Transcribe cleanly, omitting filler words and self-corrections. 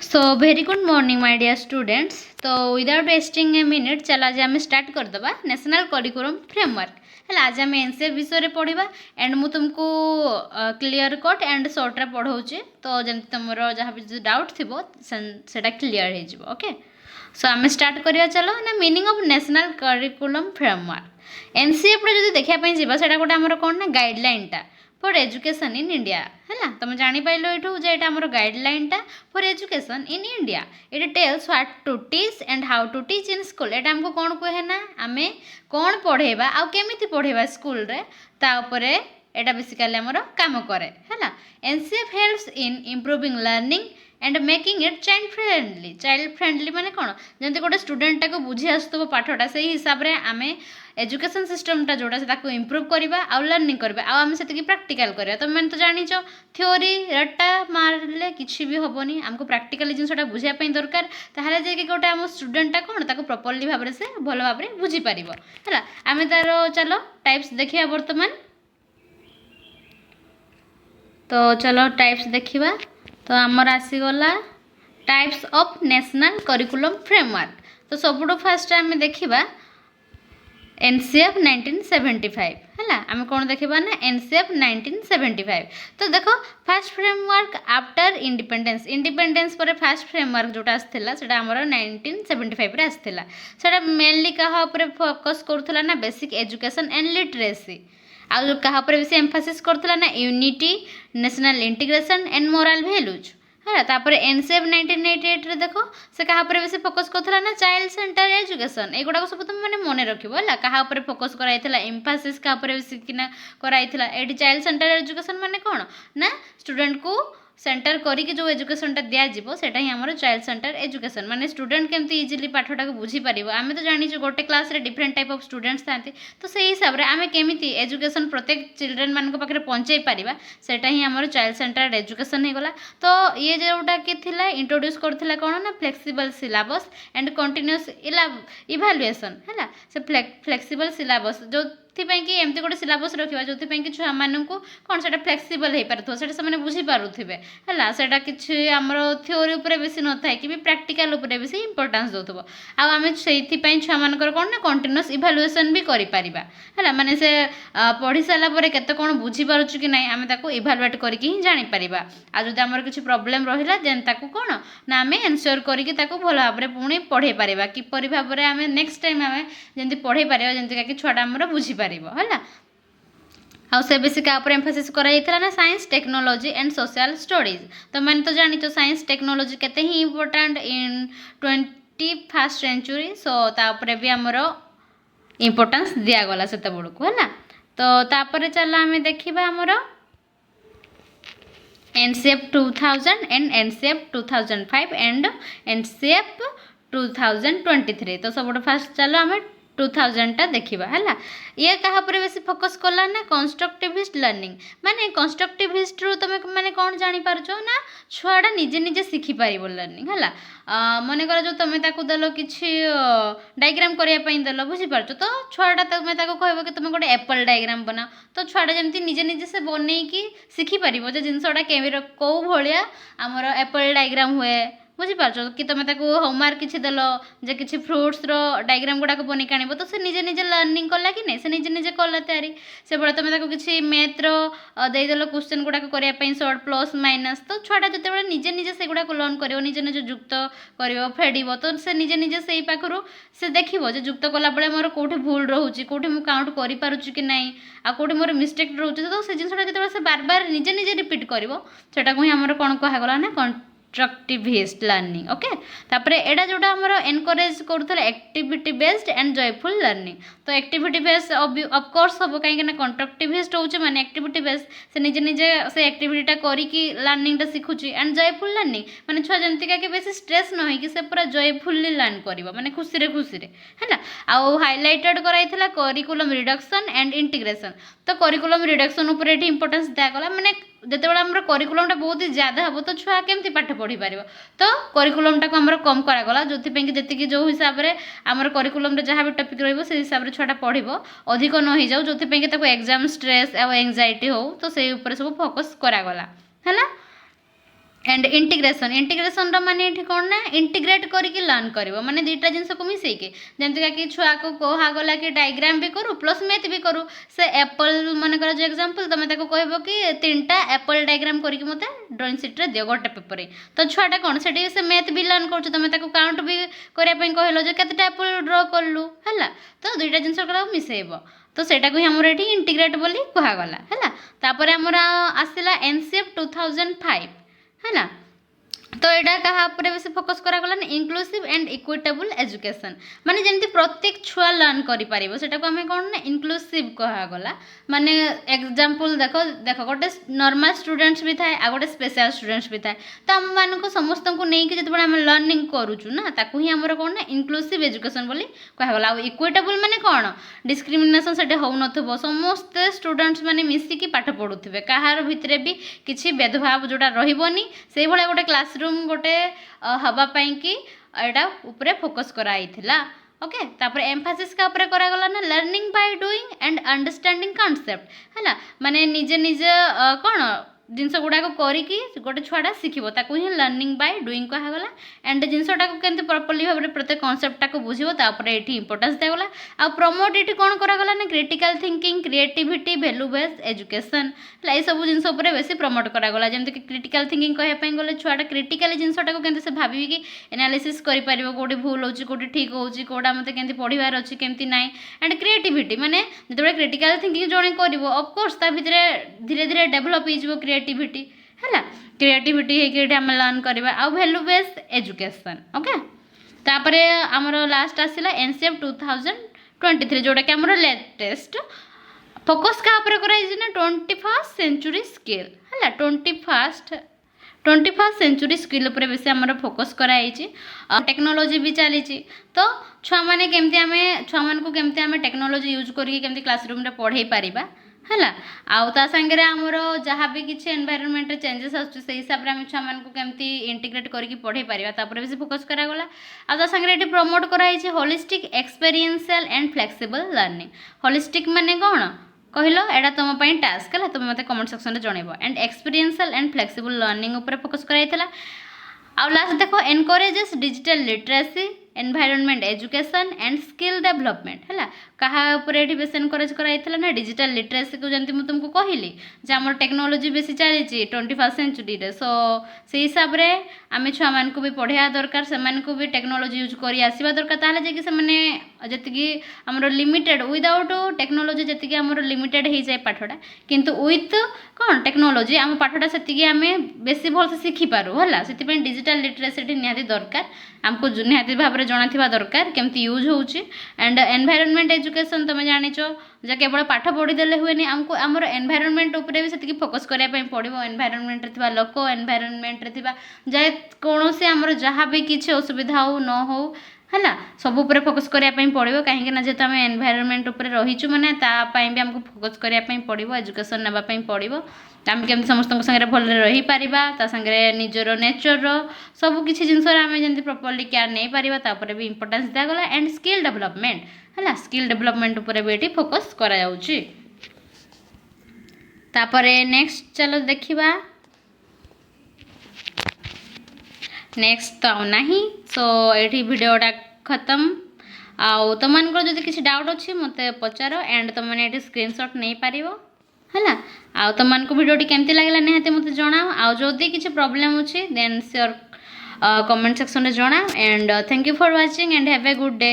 So very good morning my dear students. तो without wasting a minute चल आज आम स्टार्ट करदे नेशनल करिकुलम फ्रेमवर्क है। आज आम एनसीएफ विषय में पढ़ा एंड मु तुमको क्लीयर कट एंड सर्ट्रे पढ़ाऊँ तो जमी तुम जहाँ भी डाउट थी से क्लीयर हो। ओके सो आम स्टार्ट करिया चलो ना meaning of national curriculum framework NCF जो देखापी जावा गोटे आमर कौन ना गाइडलाइनटा फॉर एजुकेशन इन इंडिया है। तुम जापार ये आमर गाइडलाइनटा फॉर एजुकेशन इन इंडिया। ये tells what to teach and how to teach in school. ये आमको कौन कहे ना आम कौन पढ़ेबा आउ केमिति पढ़ेबा स्कूल रे ताऊपरे एटा बेसिकली आमर काम करे है। NCF helps in improving learning and making it child friendly माने कौन जमी गोटे स्टूडेंटा को बुझी आसुव पाठटा से हिसाब से आम एजुकेशन सिस्टमटा जोटा से इम्प्रूव करवा आउ लर्निंग करवा आम से प्राक्टिकल करवा। तुम मैंने तो जानिच थ्योरी रट्टा मारे किसी भी हेनी आमको प्राक्टिकल जिनसा बुझापी दरकार ताहले जाकि गोटे आम स्टूडेंटा कौन ताको प्रॉपर्ली भाव से भल भाव में बुझीपार है। आम तार चलो टाइप्स देखिए बर्तमान। तो चलो टाइप्स देखिबा। तो आमर आसीगला types of national curriculum framework. तो सबुठु फास्ट आम देखिबा एनसीएफ 1975 है। आम कौन देखा ना एनसीएफ 1975। तो देखो फास्ट फ्रेमवर्क आफ्टर इंडिपेंडेंस पर फास्ट फ्रेमवर्क जोटा आसाला से आमर 1975 आसाला। से मेनली क्या फोकस करूला ना बेसिक एजुकेशन एंड लिटरेसी आउ क्या बेसी एम्फासिस करथला ना unity national integration and morale values है। तापर एनसीएफ 1988 रे देखो से क्या बेसी फोकस करथला ना चाइल्ड सेंटर एजुकेशन। एगुड़ा सब तुम मैंने मन रखिबो है क्या फोकस कराइथला एम्फासिस क्या बेसी किना कराइथला। एटी चाइल्ड सेंटर एजुकेशन माने कौन ना स्टूडेंट को सेंटर करिकी जो एजुकेशनटा दिज्व से ही आमर चाइल्ड सेंटर एजुकेशन माने स्टूडेंट केमती इजिली पाठटा को बुझीपार। आम तो जानी गोटे क्लास रे डिफरेंट टाइप ऑफ स्टूडेंट्स था तो से हिसाब से आम केमी एजुकेशन प्रत्येक चिल्ड्रेन मान पाखे पहुँचाई पार सेटा ही आमर चाइल्ड सेंटर एजुकेशन हो गला। तो ये जोटा कि इंट्रोड्यूस करथिला कौन ना flexible syllabus and continuous evaluation है। से फ्लेक्सिबल सिलेबस जो कि एमती गोटे सिलेबस रखा जो कि छुआ मानू कौन से फ्लेक्सिबल हो पार से बुझी पारे है। से किसी आमर थ्योरी उपर बेसी न था कि प्रैक्टिकल उपर बेसी इंपोर्टेंस दौथब आम से छुआ मानकर कौन ना कंटिन्यूअस इभालुएसन भी करें है। माने से पढ़ी सारापर केते कौन बुझीपार कि ना आम इभालुएट करके जापर आज आमर किसी प्रोब्लेम रहा देन ताकू कौन ना आम एनश्योर करके भल भाव में पुणी पढ़े पार किपर भाव में आम नेक्स्ट टाइम आम जमी पढ़े पार जमी छुआटा आमर बुझीपार है। आउ से बेसी क्या एम्फासिस कराइथला ना science technology and social studies. तो मैंने तो जानी साइंस टेक्नोलॉजी केते ही इम्पोर्टेंट इन 21st सेंचुरी। सो तापर भी आमर इम्पोर्टेंस दिगला से बेलू है। तो तापर चल आम देखा आमर NCF 2000 and NCF 2005 and NCF 2023। तो सब फास्ट चलो आम 2000 टा देखा है। ये क्या बेसी फोकस कला ना कंस्ट्रक्टिविस्ट लर्निंग माने कंस्ट्रक्टिविस्ट रू तुम मैंने कौन जापर ना छुआटा निजे निजे शिखिपार लर्निंग है। मन कर जो तुम देल कि डायग्राम करने देल बुझीपार तो छुआटा तुम कह कि तुम गोटे एप्पल डायग्राम बनाओ तो छुआटा जमी निजे निजे से बनईकी शिखिपार जिनसा कौ भाया आमर एप्पल डायग्राम हुए बुझीपार कि तुम होमवर्क किसी देल जे किसी फ्रुट्स डायग्राम गुड़ाक बन के आनब तो से निजे निजे लर्निंग कला कि नहीं से निजे निजे कला तैयारी से बड़ा तुम किसी मैथ्र देदेल क्वेश्चन गुड़ाक करने सर्ट प्लस माइनस तो छुआटा जो निजे निजे से गुड़ाक लर्न कर निजे निजे जुक्त कर फेड़ तो से निजे निजे से पाखु से देखो जो जुक्त कला बेले मोर कौटे भूल रोचे कौटे मुझे काउंट करूँ कि ना आ कौटे मोर मिस्टेक रोचे तो से जिनसा जो से बार बार निजे निजे रिपीट करटा को ही आमर कौन कहगला ना कंस्ट्रक्टिविस्ट लर्निंग। ओके तापर एडा जोटा आमर एनकरेज करूला activity based and joyful learning. तो एक्टिविटी बेस्ड ऑफकोर्स हम कहीं कंस्ट्रक्टिविस्ट हो माने एक्टिविटी बेस्ड से निजे निजे से एक्टिविटीटा करिकी लर्निंगटा शिखुची एंड जयफुल लर्निंग माने छुआ जमती कि बेसी स्ट्रेस न होइकी से पूरा जयफुल्ली लर्न करिवो माने खुशी रे है। आउ हाइलाइटेड कराइथला करिकुलम रिडक्शन एंड इंटीग्रेशन। तो करिकुलम रिडक्शन उपर एठी इंपोर्टेंस दिगला माने जितेबाला आमर करिकुलमटा बहुत ही ज्यादा हम तो छुआ केमती पाठ पढ़ी पार तो करिकुलमटा को आमर कम करागला जो जी जो हिसाब से आमर करिकुलम जहाँ भी टॉपिक रही से हिसाब से छुआटा पढ़ो अधिक न हो जाऊ जो एग्जाम स्ट्रेस और एंजाइटी हो तो से ऊपर सब फोकस करागला है। एंड इंटीग्रेशन इंटीग्रेशन माने ये कौन ना इंटीग्रेट करके लर्न करिवो माने दुईटा जिनस को मिसेइके जेमति कि छुआ को कहा गला कि डायग्राम भी करू प्लस मैथ भी करू से एप्पल मन कर जो एग्जांपल तमे ताको कहबो कि तीनटा एप्पल डायग्राम करके मते ड्राइंग शीट रे दियो गोटे पेपर तो छुआटा कौन सेठी से मैथ भी लर्न करछु तमे ताको काउंट भी करिया पई कहलो जे केतेटा एप्पल ड्रॉ करलु हला तो दुईटा जिनस को मिसेइबो तो सेटा को हमर एठी इंटीग्रेट बोली कहा गला हला तापर हमर आसिला एनसीएफ 2005 है ना तो यहाँ क्या बेसी फोकस करागला इनक्लूसिव एंड इक्विटेबल एजुकेशन माने जमती प्रत्येक छुआ लर्न करें से आम कौन ना इनक्लूसिव कहगला माने एग्जांपल देखो देखो गोटे नॉर्मल स्टूडेंट्स भी थाए आ गोटे स्पेशल स्टूडेंट्स भी थाए तो आम मान समस्त को लेकिन जो आम लर्निंग करूँ ना ताकू ही आमर कौन ना इनक्लूसिव एजुकेशन बोली कहगला इक्विटेबल माने कौन डिस्क्रिमिनेशन से हो नथिबो समस्त स्टूडेंट्स माने मिसिकी पाठ पढ़ुथिबे कहार भितरे भी किसी भेदभाव जोटा रहिबोनी से भलिया गोटे क्लासरूम गोटे हवा पाई कि एटा ऊपर फोकस कराइथिला ओके तापर एम्फासिस का ऊपर करागला ना learning by doing and understanding concept है ना माने निजे निजे कौन जिनस गुड़ाक करी गोटे छुआटा शिखब ताकू ही लर्निंग बाय डूइंग कहगला एंड जिनसटा केमती प्रॉपर्ली भाव में प्रत्येक कनसेप्टा को बुझे तापर ये इंपोर्टेंस दिगला आ प्रमोट ये कौन करागला ना critical thinking creativity value based education ये सब जिनस बेसी प्रमोट करागला जमती कि क्रिटिकल थिंकिंग कहवाई गले छुआटा क्रिटिकाली जिनसटा को केमती से भावी कि एनालिसिस कर कौटी भूल हो कौटी ठीक हो कौटा मत केमती पढ़ार अच्छी केमती ना एंड क्रिएटिविटी माने जो क्रिटिकल थिंकिंग जड़े कर ऑफकोर्स ता भितर धीरे धीरे डेभलप हो क्रिएटिविटी है क्रिएटिविटी होकर आम लर्न करवा आ वैल्यू बेस्ड एजुकेशन ओके तापरे आमर लास्ट आसला एनसीएफ 2023 जोटा कि आमर लेटेस्ट फोकस क्या कराई ना 21st सेंचुरी स्किल है 21st सेंचुरी स्किल उपर बेसी आमर फोकस कराई टेक्नोलॉजी भी चली तो छुआ मैंने केमती आम छुआ मान को केमती आम टेक्नोलॉजी यूज करके केमती क्लासरूम रे पढ़ाई पारिबा है आउ ता संगे आमर जहाँ भी किसी एनवायरनमेंट चेंजेस आसुच्छे हिसाब से आम छुआ मान को केमती इंटीग्रेट करके पढ़ाई पारिबा तापर बेसी फोकस करागला आ ता संगे एटी प्रमोट कराई holistic experiential and flexible learning holistic माने कौन कहलो एटा तुम टास्क है तुम मत कमेंट सेक्शन में जनइब and experiential and flexible learning उपर फोकस कराइला आ लास्ट देखो encourages digital literacy environment education and skill development है कहा ये बेस एनकरेज कराइला ना डिजिटल लिटरेसी को जमी मुझे तुमको कहली जे आम टेक्नोलॉजी बेसी चली 21st सेंचुरी सो से हिसाब से आम छुआ मान को भी पढ़ाया दरकार से भी टेक्नोलॉजी यूज कर आसवा दरकार ताले जे कि से जी आम लिमिटेड विदाउट टेक्नोलॉजी जी आम लिमिटेड हो जाए पाठटा किंतु विथ कौन टेक्नोलॉजी आम पाठटा से आम बेसी भल से शिखिपारू है से डिजिटल लिटरेसी निहाती दरकार आमको निहाती भाव में जनाथिबा दरकार केमती यूज होउची एंड एनवायरनमेंट एजुकेशन तुम जानिचो जे केवल पाठ पढ़ीदेले हुए आमको आमर एनवायरनमेंट उपरे भी सेतिकी फोकस करने पड़ो एनवायरनमेंट रे थिबा लोक एनवायरनमेंट रे थिबा जे कोनोसी आमर जहाँ भी किसी असुविधा हो न हो है सब उपर फोकस करने पड़ो कहीं जेहेतु आम एनवायरनमेंट उपर रहीचु माने तापाई भी आमको फोकस करने पड़ो एजुकेशन नापी पड़ो आम केमती समस्त सागर भल रही पारिबा ता संगे निजर नेचर सब किसी जिनस आम जमी प्रॉपर्ली केयर नहीं पारिबा तापर भी इंपोर्टेंस दिगला एंड स्किल डेवलपमेंट है स्किल डेवलपमेंट उपर भी ये फोकस करा जाउची तापर नेक्स्ट चलो देखिबा नेक्स्ट तो ना सो ये वीडियोटा खत्म आउ तुम जब किसी डाउट अच्छी मत पचार एंड तुमने स्क्रीनशॉट नहीं पार है आउ तुम वीडियो केमती लगे निहाती मत जनाओ आउ जदि किसी प्रॉब्लम अच्छी देन श्योर कमेंट सेक्शन में जनाओ and thank you for watching and have a good day.